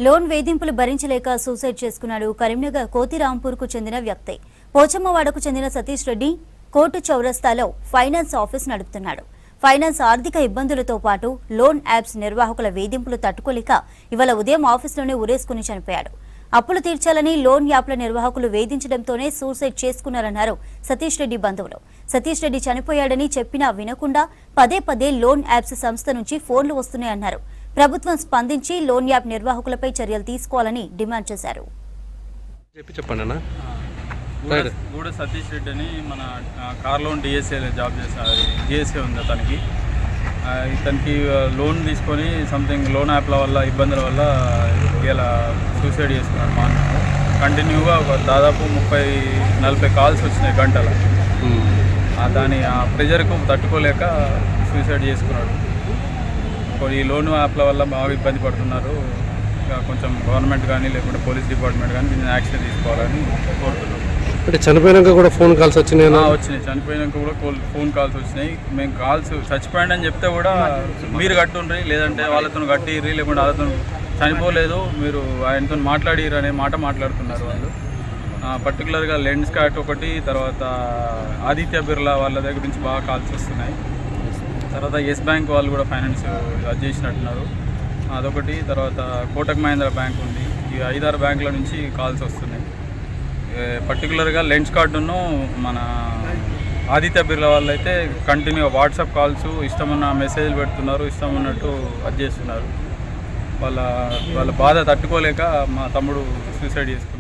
Loan వేధింపులు భరించలేక suicide చేసుకున్నాడు కరీంనగర్ కోతిరాంపూర్కు చెందిన వ్యక్తి. పోచమ్మవాడకు చెందిన సతీష్ రెడ్డి కోర్టు చౌరస్తాలో ఫైనాన్స్ ఆఫీస్ నడుపుతున్నాడు. ఫైనాన్స్ ఆర్థిక ఇబ్బందులతో పాటు లోన్ యాప్స్ నిర్వాహకుల వేధింపులు తట్టుకోలేక ఇవాళ ఉదయం ఆఫీసులోనే ఉరేసుకుని చనిపోయాడు. అప్పులు తీర్చాలని లోన్ యాప్ల నిర్వాహకులు వేధించడంతోనే సూసైడ్ చేసుకున్నారన్నారు సతీష్ రెడ్డి బంధువులు. సతీష్ రెడ్డి చనిపోయాడని చెప్పినా వినకుండా పదే పదే లోన్ యాప్స్ సంస్థ నుంచి ఫోన్లు వస్తున్నాయన్నారు. ప్రభుత్వం స్పందించి లోన్ యాప్ నిర్వాహకులపై చర్యలు తీసుకోవాలని డిమాండ్ చేశారు. గూడ సతీష్ రెడ్డి అని మన కార్ లోన్ డిఎస్ఏ జాబ్ చేస్తారు. డిఎస్ఏ ఉంది అతనికి. ఇతనికి లోన్ తీసుకొని సంథింగ్ లోన్ యాప్ల వల్ల ఇబ్బందుల వల్ల ఇలా సూసైడ్ చేసుకున్నాడు. మా కంటిన్యూగా దాదాపు 30-40 కాల్స్ వచ్చినాయి గంటల. దాని ఆ ప్రెజర్కు తట్టుకోలేక సూసైడ్ చేసుకున్నాడు. ఈ లోన్ యాప్ల వల్ల బాగా ఇబ్బంది పడుతున్నారు. కొంచెం గవర్నమెంట్ కానీ లేకుంటే పోలీస్ డిపార్ట్మెంట్ కానీ దీన్ని యాక్షన్ తీసుకోవాలని కోరుతున్నాం. అంటే చనిపోయినాక కూడా ఫోన్ కాల్స్ వచ్చినాయి? వచ్చినాయి. చనిపోయినాక కూడా ఫోన్ కాల్స్ వచ్చినాయి. మేము కాల్స్ చచ్చిపోయాడు అని చెప్తే కూడా మీరు కట్టుండ్రి, లేదంటే వాళ్ళతో కట్టిర్రి, లేకుంటే వాళ్ళతో చనిపోలేదు మీరు ఆయనతో మాట్లాడిర్రు అనే మాట మాట్లాడుతున్నారు వాళ్ళు. పర్టికులర్గా లెన్స్ కార్ట్ ఒకటి, తర్వాత ఆదిత్య బిర్లా వాళ్ళ దగ్గర నుంచి బాగా కాల్స్ వస్తున్నాయి. తర్వాత ఎస్ బ్యాంక్ వాళ్ళు కూడా ఫైనాన్స్ అది చేసినట్టున్నారు, అదొకటి. తర్వాత కోటక్ మహీంద్రా బ్యాంక్ ఉంది. ఈ 5-6 బ్యాంకుల నుంచి కాల్స్ వస్తున్నాయి. పర్టికులర్గా లెన్స్ కార్డును మన ఆదిత్య బిర్లా వాళ్ళు అయితే కంటిన్యూ వాట్సాప్ కాల్స్ ఇష్టమున్న మెసేజ్లు పెడుతున్నారు, ఇష్టం ఉన్నట్టు అది చేస్తున్నారు. వాళ్ళ బాధ తట్టుకోలేక మా తమ్ముడు సూసైడ్ చేసుకున్నారు.